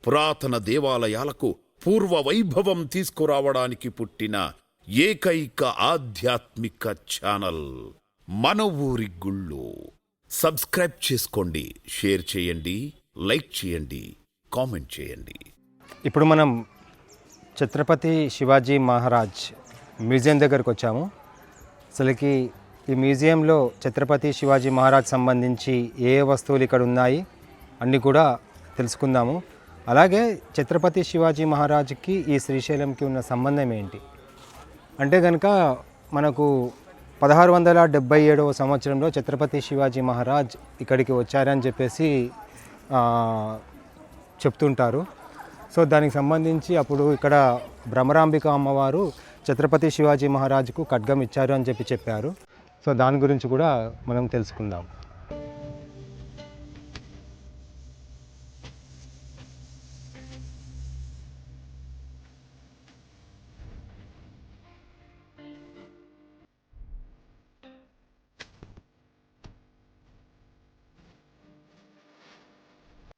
పురాతన దేవాలయాలకు పూర్వ వైభవం తీసుకురావడానికి పుట్టిన ఏకైక ఆధ్యాత్మిక ఛానల్ మన ఊరి గుళ్ళు. సబ్స్క్రైబ్ చేసుకోండి, షేర్ చేయండి, లైక్ చేయండి, కామెంట్ చేయండి. ఇప్పుడు మనం ఛత్రపతి శివాజీ మహారాజ్ మ్యూజియం దగ్గరకు వచ్చాము. అసలుకి ఈ మ్యూజియంలో ఛత్రపతి శివాజీ మహారాజ్ సంబంధించి ఏ వస్తువులు ఇక్కడ ఉన్నాయి అన్నీ కూడా తెలుసుకుందాము. అలాగే ఛత్రపతి శివాజీ మహారాజ్కి ఈ శ్రీశైలంకి ఉన్న సంబంధం ఏంటి అంటే కనుక మనకు 1677వ సంవత్సరంలో ఛత్రపతి శివాజీ మహారాజ్ ఇక్కడికి వచ్చారని చెప్పేసి చెప్తుంటారు. సో దానికి సంబంధించి అప్పుడు ఇక్కడ భ్రమరాంబిక అమ్మవారు ఛత్రపతి శివాజీ మహారాజ్కు ఖడ్గం ఇచ్చారు అని చెప్పారు. సో దాని గురించి కూడా మనం తెలుసుకుందాం.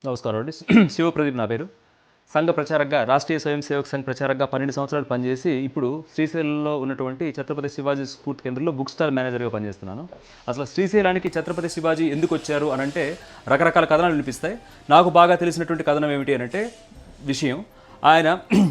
నమస్కారం అండి. శివప్రదీప్ నా పేరు. సంఘ ప్రచారకగా, రాష్ట్రీయ స్వయం సేవక్ సంఘ్ ప్రచారకగా 12 సంవత్సరాలు పనిచేసి ఇప్పుడు శ్రీశైలంలో ఉన్నటువంటి ఛత్రపతి శివాజీ స్ఫూర్తి కేంద్రంలో బుక్ స్టాల్ మేనేజర్గా పనిచేస్తున్నాను. అసలు శ్రీశైలానికి ఛత్రపతి శివాజీ ఎందుకు వచ్చారు అనంటే రకరకాల కథనాలు వినిపిస్తాయి. నాకు బాగా తెలిసినటువంటి కథనం ఏమిటి అనంటే విషయం, ఆయన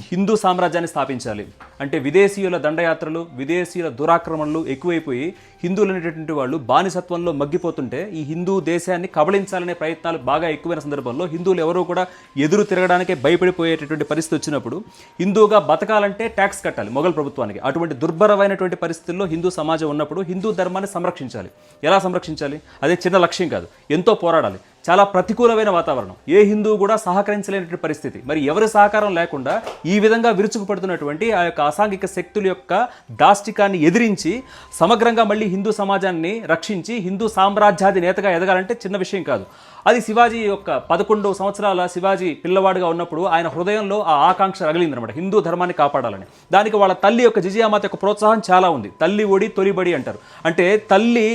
హిందూ సామ్రాజ్యాన్ని స్థాపించాలి అంటే విదేశీయుల దండయాత్రలు, విదేశీయుల దురాక్రమణలు ఎక్కువైపోయి హిందువులు అనేటటువంటి వాళ్ళు బానిసత్వంలో మగ్గిపోతుంటే ఈ హిందూ దేశాన్ని కబళించాలనే ప్రయత్నాలు బాగా ఎక్కువైన సందర్భంలో హిందువులు ఎవరూ కూడా ఎదురు తిరగడానికే భయపడిపోయేటటువంటి పరిస్థితి వచ్చినప్పుడు హిందూగా బతకాలంటే ట్యాక్స్ కట్టాలి మొఘల్ ప్రభుత్వానికి. అటువంటి దుర్భరమైనటువంటి పరిస్థితుల్లో హిందూ సమాజం ఉన్నప్పుడు హిందూ ధర్మాన్ని సంరక్షించాలి. ఎలా సంరక్షించాలి? అదే చిన్న లక్ష్యం కాదు, ఎంతో పోరాడాలి. చాలా ప్రతికూలమైన వాతావరణం, ఏ హిందువు కూడా సహకరించలేనటువంటి పరిస్థితి. మరి ఎవరి సహకారం లేకుండా ఈ విధంగా విరుచుకుపడుతున్నటువంటి ఆ యొక్క అసాంఘిక శక్తుల యొక్క దాష్టికాన్ని ఎదిరించి సమగ్రంగా మళ్ళీ హిందూ సమాజాన్ని రక్షించి హిందూ సామ్రాజ్యాది నేతగా ఎదగాలంటే చిన్న విషయం కాదు. అది శివాజీ యొక్క 11 సంవత్సరాల శివాజీ పిల్లవాడుగా ఉన్నప్పుడు ఆయన హృదయంలో ఆ ఆకాంక్ష రగిలిందనమాట, హిందూ ధర్మాన్ని కాపాడాలని. దానికి వాళ్ళ తల్లి యొక్క జిజియామాత యొక్క ప్రోత్సాహం చాలా ఉంది. తల్లి ఒడి తొలిబడి అంటారు. అంటే తల్లి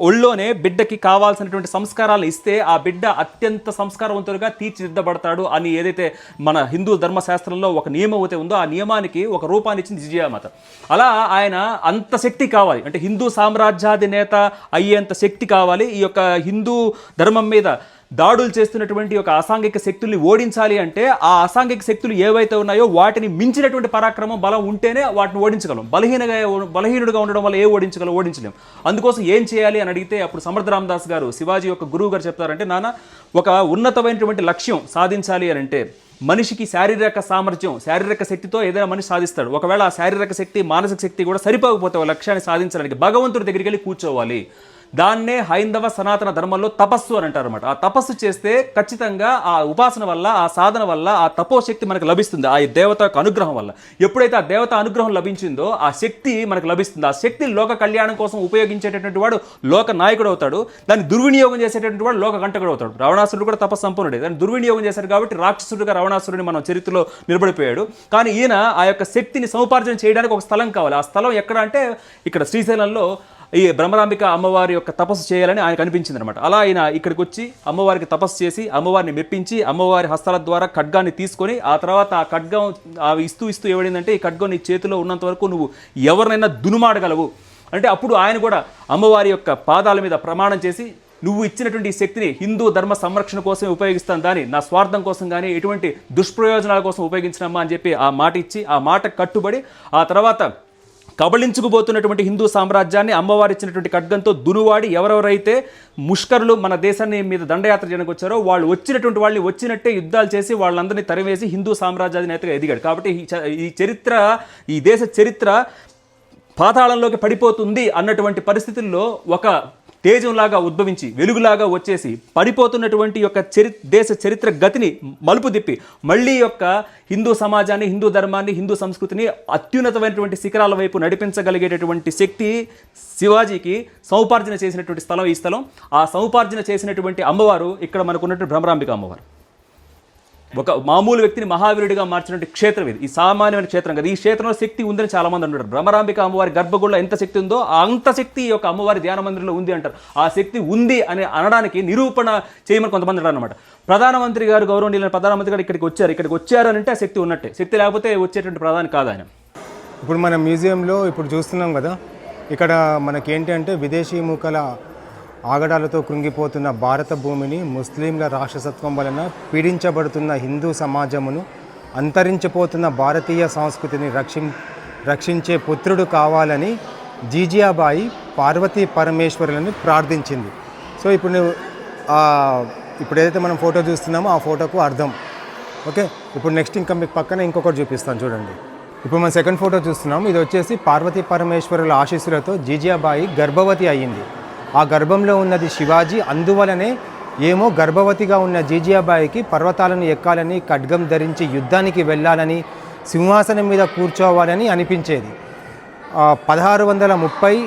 ఒళ్ళోనే బిడ్డకి కావాల్సినటువంటి సంస్కారాలను ఇస్తే ఆ బిడ్డ అత్యంత సంస్కారవంతులుగా తీర్చిదిద్దబడతాడు అని ఏదైతే మన హిందూ ధర్మశాస్త్రంలో ఒక నియమం అయితే ఉందో ఆ నియమానికి ఒక రూపాన్ని ఇచ్చింది జిజియామాత. అలా ఆయన అంత శక్తి కావాలి అంటే హిందూ సామ్రాజ్యాధినేత అయ్యేంత శక్తి కావాలి. ఈ యొక్క హిందూ ధర్మం మీద దాడులు చేస్తున్నటువంటి ఒక అసాంఘిక శక్తుల్ని ఓడించాలి అంటే ఆ అసాంఘిక శక్తులు ఏవైతే ఉన్నాయో వాటిని మించినటువంటి పరాక్రమం, బలం ఉంటేనే వాటిని ఓడించగలం. బలహీనుడుగా ఉండడం వల్ల ఓడించలేం. అందుకోసం ఏం చేయాలి అని అడిగితే అప్పుడు సమర్థ రామదాస్ గారు, శివాజీ యొక్క గురువు గారు చెప్తారంటే, నాన్న ఒక ఉన్నతమైనటువంటి లక్ష్యం సాధించాలి అని అంటే మనిషికి శారీరక సామర్థ్యం, శారీరక శక్తితో ఏదైనా మనిషి సాధిస్తాడు. ఒకవేళ ఆ శారీరక శక్తి, మానసిక శక్తి కూడా సరిపోకపోతే లక్ష్యాన్ని సాధించడానికి భగవంతుడి దగ్గరికి వెళ్ళి కూర్చోవాలి. దాన్నే హైందవ సనాతన ధర్మంలో తపస్సు అని అంటారు అనమాట. ఆ తపస్సు చేస్తే ఖచ్చితంగా ఆ ఉపాసన వల్ల, ఆ సాధన వల్ల ఆ తపోశక్తి మనకు లభిస్తుంది, ఆ దేవత యొక్క అనుగ్రహం వల్ల. ఎప్పుడైతే ఆ దేవత అనుగ్రహం లభించిందో ఆ శక్తి మనకు లభిస్తుంది. ఆ శక్తిని లోక కళ్యాణం కోసం ఉపయోగించేటటువంటి వాడు లోక నాయకుడు అవుతాడు. దాన్ని దుర్వినియోగం చేసేటటువంటి వాడు లోక కంటకుడు అవుతాడు. రావణాసురుడు కూడా తపస్సు సంపన్నుడే, దాన్ని దుర్వినియోగం చేశారు కాబట్టి రాక్షసుడిగా రావణాసురుడిని మనం చరిత్రలో నిలబడిపోయాడు. కానీ ఈయన ఆ యొక్క శక్తిని సముపార్జన చేయడానికి ఒక స్థలం కావాలి. ఆ స్థలం ఎక్కడ అంటే ఇక్కడ శ్రీశైలంలో ఈ భ్రమరాంబిక అమ్మవారి యొక్క తపస్సు చేయాలని ఆయనకు అనిపించింది అనమాట. అలా ఆయన ఇక్కడికి వచ్చి అమ్మవారికి తపస్సు చేసి అమ్మవారిని మెప్పించి అమ్మవారి హస్తాల ద్వారా ఖడ్గాన్ని తీసుకొని ఆ తర్వాత ఆ ఖడ్గం ఇస్తూ ఏమైందంటే ఈ ఖడ్గం నీ చేతిలో ఉన్నంత వరకు నువ్వు ఎవరినైనా దునుమాడగలవు అంటే అప్పుడు ఆయన కూడా అమ్మవారి యొక్క పాదాల మీద ప్రమాణం చేసి, నువ్వు ఇచ్చినటువంటి ఈ శక్తిని హిందూ ధర్మ సంరక్షణ కోసమే ఉపయోగిస్తాను, దాన్ని నా స్వార్థం కోసం కానీ ఎటువంటి దుష్ప్రయోజనాల కోసం ఉపయోగించినమ్మా అని చెప్పి ఆ మాట ఇచ్చి ఆ మాట కట్టుబడి ఆ తర్వాత కబళించుకుపోతున్నటువంటి హిందూ సామ్రాజ్యాన్ని అమ్మవారు ఇచ్చినటువంటి ఖడ్గంతో దునువాడి ఎవరెవరైతే ముష్కరులు మన దేశాన్ని మీద దండయాత్ర చేయడానికి వచ్చారో వాళ్ళు వచ్చినటువంటి వాళ్ళని వచ్చినట్టే యుద్ధాలు చేసి వాళ్ళందరినీ తరివేసి హిందూ సామ్రాజ్యాధినేతగా ఎదిగాడు. కాబట్టి ఈ దేశ చరిత్ర పాతాళంలోకి పడిపోతుంది అన్నటువంటి పరిస్థితుల్లో ఒక తేజంలాగా ఉద్భవించి వెలుగులాగా వచ్చేసి పడిపోతున్నటువంటి యొక్క దేశ చరిత్ర గతిని మలుపు తిప్పి మళ్ళీ యొక్క హిందూ సమాజాన్ని, హిందూ ధర్మాన్ని, హిందూ సంస్కృతిని అత్యున్నతమైనటువంటి శిఖరాల వైపు నడిపించగలిగేటటువంటి శక్తి శివాజీకి సముపార్జన చేసినటువంటి స్థలం ఈ స్థలం. ఆ సముపార్జన చేసినటువంటి అమ్మవారు ఇక్కడ మనకు ఉన్నటువంటి భ్రమరాంబిక అమ్మవారు. ఒక మామూలు వ్యక్తిని మహావీరుడిగా మార్చినటువంటి క్షేత్రం ఇది. ఈ సామాన్యమైన క్షేత్రం కదా. ఈ క్షేత్రంలో శక్తి ఉందని చాలా మంది అంటారు. భ్రమరాంబిక అమ్మవారి గర్భగుడిలో ఎంత శక్తి ఉందో అంత శక్తి ఈ యొక్క అమ్మవారి ధ్యాన మందిరంలో ఉంది అంటారు. ఆ శక్తి ఉంది అని అనడానికి నిరూపణ చేయమని కొంతమంది అంటారు అనమాట. ప్రధానమంత్రి గారు, గౌరవనీయులైన ప్రధానమంత్రి గారు ఇక్కడికి వచ్చారు అని అంటే ఆ శక్తి ఉన్నట్టే. శక్తి లేకపోతే వచ్చేటువంటి ప్రధాని కాదు ఆయన. ఇప్పుడు మన మ్యూజియంలో ఇప్పుడు చూస్తున్నాం కదా, ఇక్కడ మనకేంటి అంటే విదేశీ మూకల ఆగడాలతో కృంగిపోతున్న భారత భూమిని, ముస్లింల రాక్షసత్వం వలన పీడించబడుతున్న హిందూ సమాజమును, అంతరించిపోతున్న భారతీయ సంస్కృతిని రక్షించే పుత్రుడు కావాలని జీజియాబాయి పార్వతీ పరమేశ్వరులను ప్రార్థించింది. సో ఇప్పుడు ఇప్పుడు ఏదైతే మనం ఫోటో చూస్తున్నామో ఆ ఫోటోకు అర్థం. ఓకే, ఇప్పుడు నెక్స్ట్ ఇంకా మీకు పక్కన ఇంకొకటి చూపిస్తాను చూడండి. ఇప్పుడు మనం సెకండ్ ఫోటో చూస్తున్నాం. ఇది వచ్చేసి పార్వతీ పరమేశ్వరుల ఆశీస్సులతో జీజియాబాయి గర్భవతి అయ్యింది. ఆ గర్భంలో ఉన్నది శివాజీ. అందువలనే ఏమో గర్భవతిగా ఉన్న జీజియాబాయికి పర్వతాలను ఎక్కాలని, ఖడ్గం ధరించి యుద్ధానికి వెళ్ళాలని, సింహాసనం మీద కూర్చోవాలని అనిపించేది. 1630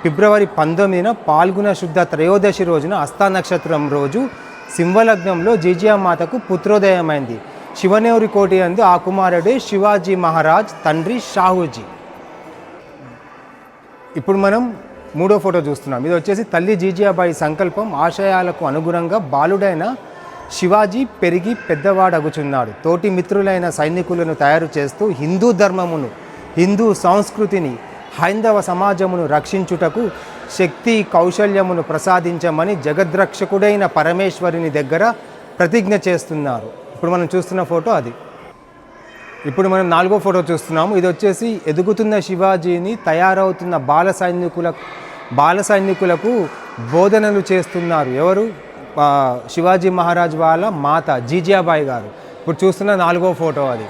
ఫిబ్రవరి 19న పాల్గొన శుద్ధ త్రయోదశి రోజున హస్త నక్షత్రం రోజు సింహలగ్నంలో జీజియామాతకు పుత్రోదయమైంది. శివనేరి కోటి యందు ఆ కుమారుడే శివాజీ మహారాజ్ తండ్రి షాహూజీ. ఇప్పుడు మనం మూడో ఫోటో చూస్తున్నాం. ఇది వచ్చేసి తల్లి జీజియాబాయి సంకల్పం ఆశయాలకు అనుగుణంగా బాలుడైన శివాజీ పెరిగి పెద్దవాడగుచున్నాడు. తోటి మిత్రులైన సైనికులను తయారు చేస్తూ హిందూ ధర్మమును, హిందూ సంస్కృతిని, హైందవ సమాజమును రక్షించుటకు శక్తి కౌశల్యమును ప్రసాదించమని జగద్రక్షకుడైన పరమేశ్వరుని దగ్గర ప్రతిజ్ఞ చేస్తున్నారు. ఇప్పుడు మనం చూస్తున్న ఫోటో అది. ఇప్పుడు మనం నాలుగో ఫోటో చూస్తున్నాము. ఇది వచ్చేసి ఎదుగుతున్న శివాజీని తయారవుతున్న బాల సైనికులకు బోధనలు చేస్తున్నారు. ఎవరు? శివాజీ మహారాజ్ వాళ్ళ మాత జీజియాబాయి గారు. ఇప్పుడు చూస్తున్న నాలుగో ఫోటో అది.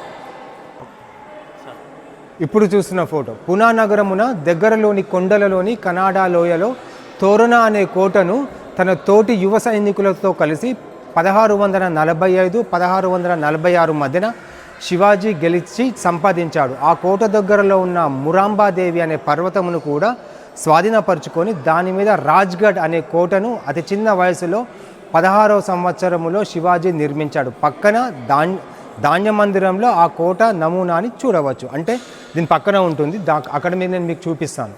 ఇప్పుడు చూస్తున్న ఫోటో పునా నగరమున దగ్గరలోని కొండలలోని కనాడా లోయలో తోరణ అనే కోటను తన తోటి యువ సైనికులతో కలిసి 1645-1646 మధ్యన శివాజీ గెలిచి సంపాదించాడు. ఆ కోట దగ్గరలో ఉన్న మురాంబాదేవి అనే పర్వతమును కూడా స్వాధీనపరుచుకొని దాని మీద రాజ్గఢ్ అనే కోటను అతి చిన్న వయసులో 16వ సంవత్సరములో శివాజీ నిర్మించాడు. పక్కన ధాన్య మందిరంలో ఆ కోట నమూనాని చూడవచ్చు. అంటే దీని పక్కన ఉంటుంది. అక్కడ మీద నేను మీకు చూపిస్తాను.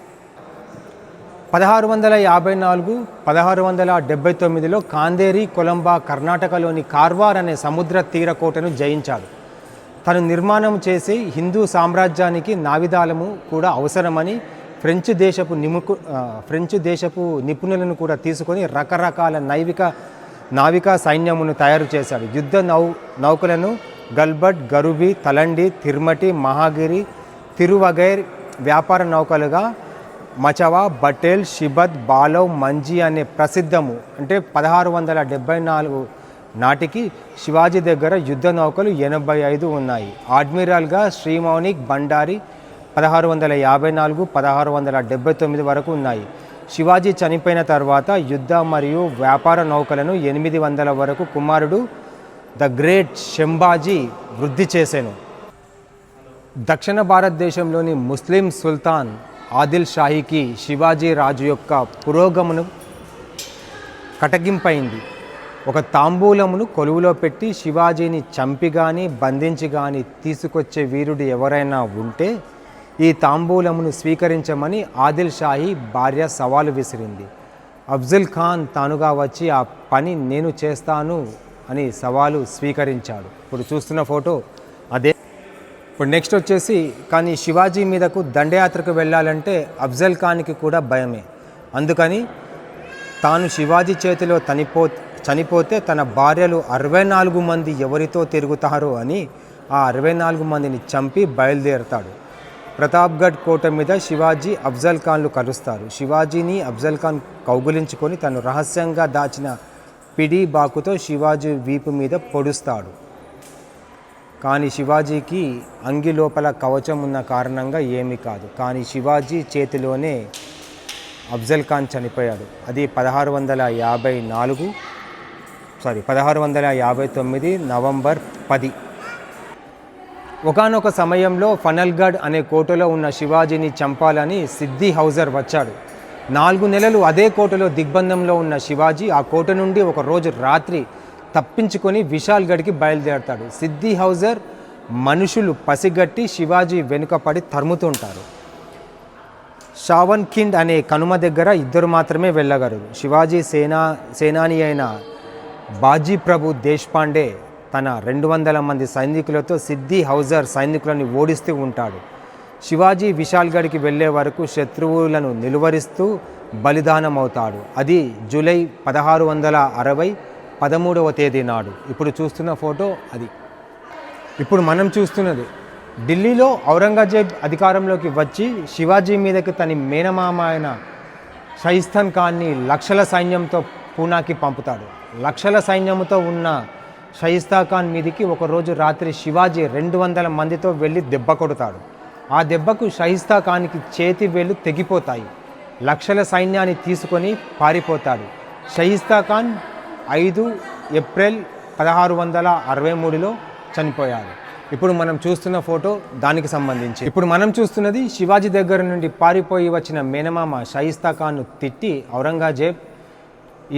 1654-1679లో కాందేరి, కొలంబా, కర్ణాటకలోని కార్వార్ అనే సముద్ర తీర కోటను జయించాడు. తను నిర్మాణం చేసి హిందూ సామ్రాజ్యానికి నావిదాలము కూడా అవసరమని ఫ్రెంచ్ దేశపు నిపుణులను కూడా తీసుకొని రకరకాల నావికా సైన్యమును తయారు చేశాడు. యుద్ధ నౌకలను గల్బట్, గరుబి, తలండి, తిర్మటి, మహాగిరి, తిరువగైర్, వ్యాపార నౌకలుగా మచవా, బటేల్, షిబద్, బాలవ్, మంజీ అనే ప్రసిద్ధము. అంటే 1674 నాటికి శివాజీ దగ్గర యుద్ధ నౌకలు 85 ఉన్నాయి. అడ్మిరల్గా శ్రీమౌనిక్ భండారి 1654-1679 వరకు ఉన్నాయి. శివాజీ చనిపోయిన తర్వాత యుద్ధ మరియు వ్యాపార నౌకలను 800 వరకు కుమారుడు ద గ్రేట్ శంభాజీ వృద్ధి చేశాను. దక్షిణ భారతదేశంలోని ముస్లిం సుల్తాన్ ఆదిల్ షాహీకి శివాజీ రాజు యొక్క పురోగమనం కటగింపైంది. ఒక తాంబూలమును కొలువులో పెట్టి శివాజీని చంపి కానీ బంధించి కానీ తీసుకొచ్చే వీరుడు ఎవరైనా ఉంటే ఈ తాంబూలమును స్వీకరించమని ఆదిల్ షాహీ భార్య సవాలు విసిరింది. అఫ్జల్ ఖాన్ తానుగా వచ్చి ఆ పని నేను చేస్తాను అని సవాలు స్వీకరించాడు. ఇప్పుడు చూస్తున్న ఫోటో అదే. ఇప్పుడు నెక్స్ట్ వచ్చేసి కానీ శివాజీ మీదకు దండయాత్రకు వెళ్ళాలంటే అఫ్జల్ ఖాన్కి కూడా భయమే. అందుకని తాను శివాజీ చేతిలో చనిపోతే తన భార్యలు 64 మంది ఎవరితో తిరుగుతారో అని ఆ 64 మందిని చంపి బయలుదేరతాడు. ప్రతాప్గఢ్ కోట మీద శివాజీ అఫ్జల్ ఖాన్లు కలుస్తారు. శివాజీని అఫ్జల్ ఖాన్ కౌగులించుకొని తను రహస్యంగా దాచిన పిడి బాకుతో శివాజీ వీపు మీద పొడుస్తాడు. కానీ శివాజీకి అంగి లోపల కవచం ఉన్న కారణంగా ఏమీ కాదు. కానీ శివాజీ చేతిలోనే అఫ్జల్ ఖాన్ చనిపోయాడు. అది 1659 నవంబర్ 10. ఒకానొక సమయంలో ఫనల్గఢ్ అనే కోటలో ఉన్న శివాజీని చంపాలని సిద్ది హౌజర్ వచ్చాడు. 4 నెలలు అదే కోటలో దిగ్బంధంలో ఉన్న శివాజీ ఆ కోట నుండి ఒక రోజు రాత్రి తప్పించుకొని విశాల్గఢ్కి బయలుదేరతాడు. సిద్ది హౌజర్ మనుషులు పసిగట్టి శివాజీ వెనుకపడి తరుముతుంటారు. షావన్ ఖిండ్ అనే కనుమ దగ్గర ఇద్దరు మాత్రమే వెళ్ళగలరు. శివాజీ సేనాని అయిన బాజీ ప్రభు దేశ్పాండే తన 200 మంది సైనికులతో సిద్ది హౌజర్ సైనికులను ఓడిస్తూ ఉంటాడు. శివాజీ విశాల్గఢ్కి వెళ్ళే వరకు శత్రువులను నిలువరిస్తూ బలిదానం అవుతాడు. అది జూలై 1660 13వ తేదీ నాడు. ఇప్పుడు చూస్తున్న ఫోటో అది. ఇప్పుడు మనం చూస్తున్నది ఢిల్లీలో ఔరంగజేబ్ అధికారంలోకి వచ్చి శివాజీ మీదకి తన మేనమామ అయిన షైస్తాన్ ఖాన్ని లక్షల సైన్యంతో పూనాకి పంపుతాడు. లక్షల సైన్యంతో ఉన్న షైస్తా ఖాన్ మీదికి ఒకరోజు రాత్రి శివాజీ 200 మందితో వెళ్ళి దెబ్బ కొడతాడు. ఆ దెబ్బకు షైస్తా ఖాన్కి చేతి వేళ్ళు తెగిపోతాయి. లక్షల సైన్యాన్ని తీసుకొని పారిపోతాడు. షైస్తా ఖాన్ 5 ఏప్రిల్ 1663లో చనిపోయాడు. ఇప్పుడు మనం చూస్తున్న ఫోటో దానికి సంబంధించి. ఇప్పుడు మనం చూస్తున్నది శివాజీ దగ్గర నుండి పారిపోయి వచ్చిన మేనమామ షైస్తా ఖాన్ను తిట్టి ఔరంగజేబ్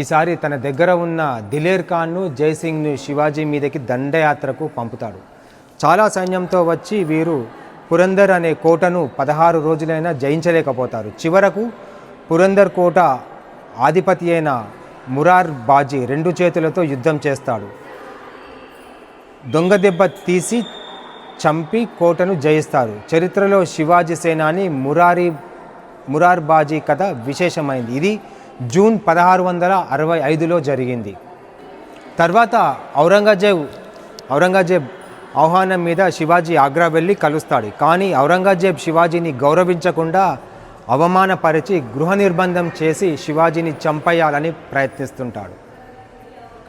ఈసారి తన దగ్గర ఉన్న దిలేర్ ఖాన్ను జైసింగ్ను శివాజీ మీదకి దండయాత్రకు పంపుతాడు. చాలా సైన్యంతో వచ్చి వీరు పురందర్ అనే కోటను 16 రోజులైనా జయించలేకపోతారు. చివరకు పురందర్ కోట ఆధిపతి అయిన మురార్ బాజీ 2 చేతులతో యుద్ధం చేస్తాడు. దొంగ దెబ్బ తీసి చంపి కోటను జయిస్తారు. చరిత్రలో శివాజీ సేనాని మురార్ బాజీ కథ విశేషమైంది. ఇది జూన్ 1665లో జరిగింది. తర్వాత ఔరంగజేబ్ ఆహ్వానం మీద శివాజీ ఆగ్రా వెళ్ళి కలుస్తాడు. కానీ ఔరంగజేబ్ శివాజీని గౌరవించకుండా అవమానపరిచి గృహ నిర్బంధం చేసి శివాజీని చంపేయాలని ప్రయత్నిస్తుంటాడు.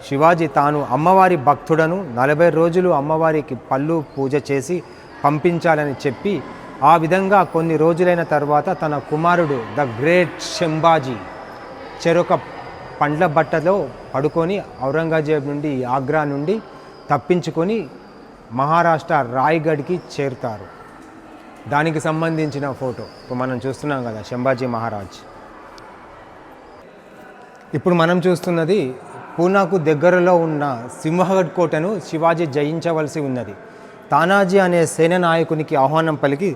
శివాజీ తాను అమ్మవారి భక్తుడను, 40 రోజులు అమ్మవారికి పళ్ళు పూజ చేసి పంపించాలని చెప్పి ఆ విధంగా కొన్ని రోజులైన తర్వాత తన కుమారుడు ద గ్రేట్ శంభాజీ చెరొక పండ్ల బట్టలో పడుకొని ఔరంగజేబ్ నుండి ఆగ్రా నుండి తప్పించుకొని మహారాష్ట్ర రాయ్గఢ్కి చేరుతారు. దానికి సంబంధించిన ఫోటో ఇప్పుడు మనం చూస్తున్నాం కదా, శంభాజీ మహారాజ్. ఇప్పుడు మనం చూస్తున్నది పూనాకు దగ్గరలో ఉన్న సింహగఢ్ కోటను శివాజీ జయించవలసి ఉన్నది. తానాజీ అనే సేన నాయకునికి ఆహ్వానం పలికి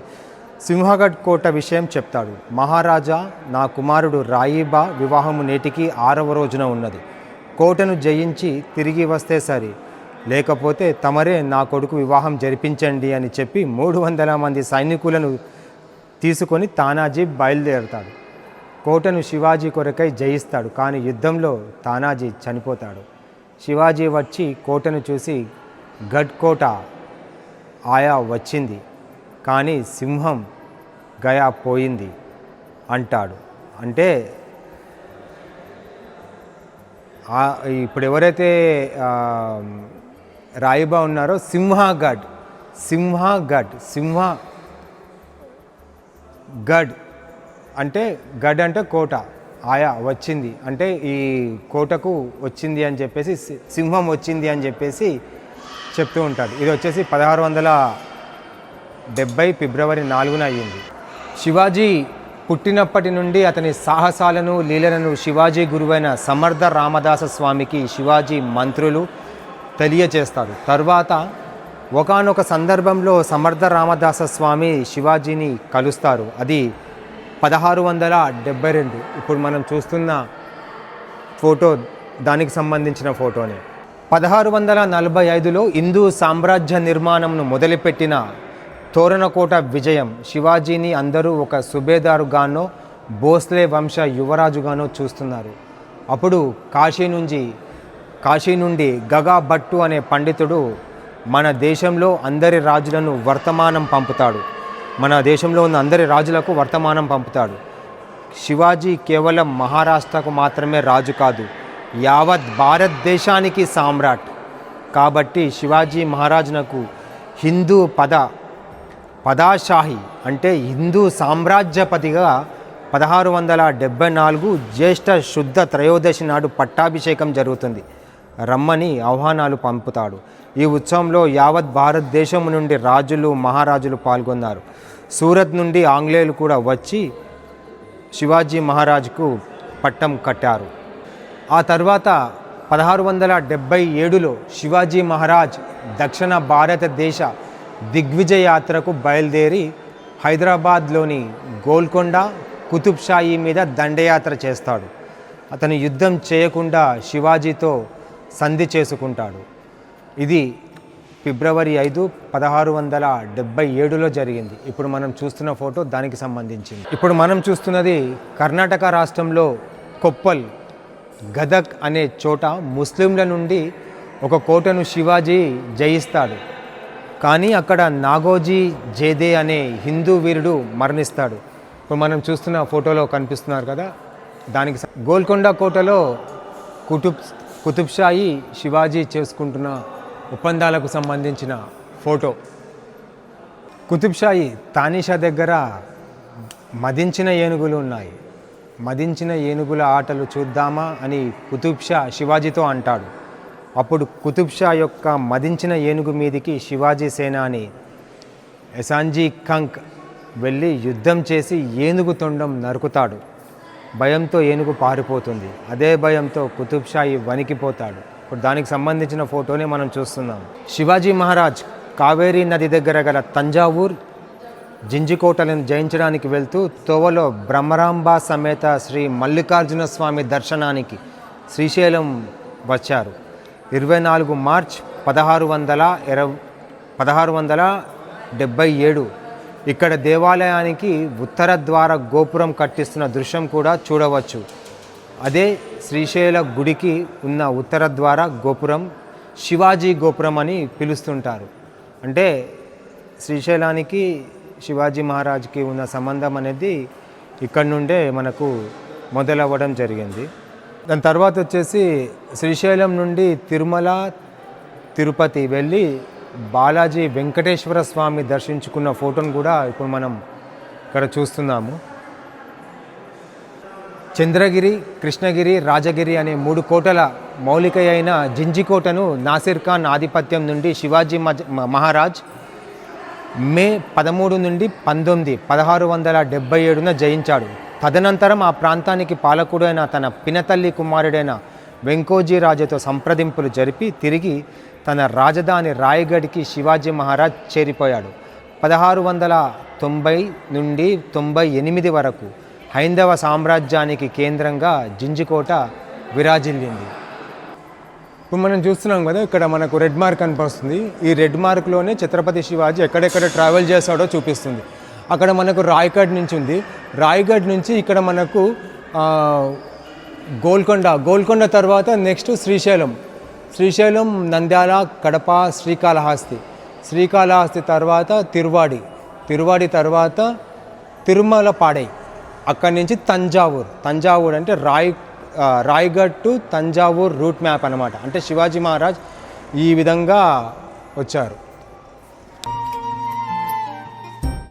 సింహగఢ్ కోట విషయం చెప్తాడు. మహారాజా, నా కుమారుడు రాయిబా వివాహము నేటికి 6వ రోజున ఉన్నది. కోటను జయించి తిరిగి వస్తే సరి, లేకపోతే తమరే నా కొడుకు వివాహం జరిపించండి అని చెప్పి 300 మంది సైనికులను తీసుకొని తానాజీ బయలుదేరుతాడు. కోటను శివాజీ కొరకై జయిస్తాడు. కానీ యుద్ధంలో తానాజీ చనిపోతాడు. శివాజీ వచ్చి కోటను చూసి గఢ్ కోట ఆయా వచ్చింది, కానీ సింహం గయా పోయింది అంటాడు. అంటే ఇప్పుడు ఎవరైతే రాయిబా ఉన్నారో సింహగఢ్ అంటే గఢ్ అంటే కోట, ఆయా వచ్చింది అంటే ఈ కోటకు వచ్చింది అని చెప్పేసి, సింహం వచ్చింది అని చెప్పేసి చెప్తూ ఉంటాడు. ఇది వచ్చేసి 1670 ఫిబ్రవరి 4న అయ్యింది. శివాజీ పుట్టినప్పటి నుండి అతని సాహసాలను లీలలను శివాజీ గురువైన సమర్థ రామదాస స్వామికి శివాజీ మంత్రులు తెలియచేస్తాడు. తర్వాత ఒకానొక సందర్భంలో సమర్థ రామదాస స్వామి శివాజీని కలుస్తారు. అది 1672. ఇప్పుడు మనం చూస్తున్న ఫోటో దానికి సంబంధించిన ఫోటోనే. 1645లో హిందూ సామ్రాజ్య నిర్మాణంను మొదలుపెట్టిన తోరణకోట విజయం శివాజీని అందరూ ఒక సుబేదారుగానో భోస్లే వంశ యువరాజుగానో చూస్తున్నారు. అప్పుడు కాశీ నుండి గగా భట్టు అనే పండితుడు మన దేశంలో అందరి రాజులను వర్తమానం పంపుతాడు. మన దేశంలో ఉన్న అందరి రాజులకు వర్తమానం పంపుతాడు. శివాజీ కేవలం మహారాష్ట్రకు మాత్రమే రాజు కాదు, యావత్ భారతదేశానికి సామ్రాట్. కాబట్టి శివాజీ మహారాజునకు హిందూ పదాషాహి అంటే హిందూ సామ్రాజ్యపతిగా 1674 జ్యేష్ఠ శుద్ధ త్రయోదశి నాడు పట్టాభిషేకం జరుగుతుంది. రమ్మని ఆహ్వానాలు పంపుతాడు. ఈ ఉత్సవంలో యావత్ భారతదేశం నుండి రాజులు మహారాజులు పాల్గొన్నారు. సూరత్ నుండి ఆంగ్లేయులు కూడా వచ్చి శివాజీ మహారాజుకు పట్టం కట్టారు. ఆ తర్వాత 1677లో శివాజీ మహారాజ్ దక్షిణ భారతదేశ దిగ్విజయ యాత్రకు బయలుదేరి హైదరాబాద్లోని గోల్కొండ కుతుబ్ షాహీ మీద దండయాత్ర చేస్తాడు. అతను యుద్ధం చేయకుండా శివాజీతో సంధి చేసుకుంటాడు. ఇది ఫిబ్రవరి 5, 1677లో జరిగింది. ఇప్పుడు మనం చూస్తున్న ఫోటో దానికి సంబంధించింది. ఇప్పుడు మనం చూస్తున్నది కర్ణాటక రాష్ట్రంలో కొప్పల్, గదక్ అనే చోట ముస్లింల నుండి ఒక కోటను శివాజీ జయిస్తాడు. కానీ అక్కడ నాగోజీ జేదే అనే హిందూ వీరుడు మరణిస్తాడు. ఇప్పుడు మనం చూస్తున్న ఫోటోలో కనిపిస్తున్నారు కదా, దానికి గోల్కొండ కోటలో కుతుబ్ షాహీ శివాజీ చేసుకుంటున్న ఒప్పందాలకు సంబంధించిన ఫోటో. కుతుబ్ షాహీ తానీషా దగ్గర మదించిన ఏనుగులు ఉన్నాయి. మదించిన ఏనుగుల ఆటలు చూద్దామా అని కుతుబ్ షా శివాజీతో అంటాడు. అప్పుడు కుతుబ్ షా యొక్క మదించిన ఏనుగు మీదికి శివాజీ సేనాని ఎసాంజీ కంక్ వెళ్ళి యుద్ధం చేసి ఏనుగు తొండం నరుకుతాడు. భయంతో ఏనుగు పారిపోతుంది. అదే భయంతో కుతుబ్ షాహీ వణికిపోతాడు. ఇప్పుడు దానికి సంబంధించిన ఫోటోనే మనం చూస్తున్నాం. శివాజీ మహారాజ్ కావేరీ నది దగ్గర గల తంజావూర్, జింజికోటలను జయించడానికి వెళ్తూ తోవలో బ్రహ్మరాంబ సమేత శ్రీ మల్లికార్జున స్వామి దర్శనానికి శ్రీశైలం వచ్చారు. 24 మార్చ్ 1677 ఇక్కడ దేవాలయానికి ఉత్తర ద్వార గోపురం కట్టిస్తున్న దృశ్యం కూడా చూడవచ్చు. అదే శ్రీశైల గుడికి ఉన్న ఉత్తర ద్వార గోపురం శివాజీ గోపురం అని పిలుస్తుంటారు. అంటే శ్రీశైలానికి శివాజీ మహారాజ్కి ఉన్న సంబంధం అనేది ఇక్కడ నుండే మనకు మొదలవ్వడం జరిగింది. దాని తర్వాత వచ్చేసి శ్రీశైలం నుండి తిరుమల, తిరుపతి వెళ్ళి బాలాజీ వెంకటేశ్వర స్వామి దర్శించుకున్న ఫోటోను కూడా ఇప్పుడు మనం ఇక్కడ చూస్తున్నాము. చంద్రగిరి, కృష్ణగిరి, రాజగిరి అనే 3 కోటల మౌలిక అయిన జింజికోటను నాసిర్ ఖాన్ ఆధిపత్యం నుండి శివాజీ మహారాజ్ మే 13 నుండి 19, 1677న జయించాడు. తదనంతరం ఆ ప్రాంతానికి పాలకుడైన తన పినతల్లి కుమారుడైన వెంకోజీ రాజుతో సంప్రదింపులు జరిపి తిరిగి తన రాజధాని రాయగఢ్కి శివాజీ మహారాజ్ చేరిపోయాడు. 1690 నుండి 98 వరకు హైందవ సామ్రాజ్యానికి కేంద్రంగా జింజికోట విరాజిల్లింది. ఇప్పుడు మనం చూస్తున్నాం కదా, ఇక్కడ మనకు రెడ్ మార్క్ కనిపిస్తుంది. ఈ రెడ్ మార్క్లోనే ఛత్రపతి శివాజీ ఎక్కడెక్కడ ట్రావెల్ చేశాడో చూపిస్తుంది. అక్కడ మనకు రాయగఢ్ నుంచి ఉంది. రాయగఢ్ నుంచి ఇక్కడ మనకు గోల్కొండ తర్వాత నెక్స్ట్ శ్రీశైలం, నంద్యాల, కడప, శ్రీకాళహస్తి తర్వాత తిరువాడి తర్వాత తిరుమలపాడై, అక్కడి నుంచి తంజావూర్ అంటే Raigad to Thanjavur route map అనమాట. అంటే శివాజీ మహారాజ్ ఈ విధంగా వచ్చారు.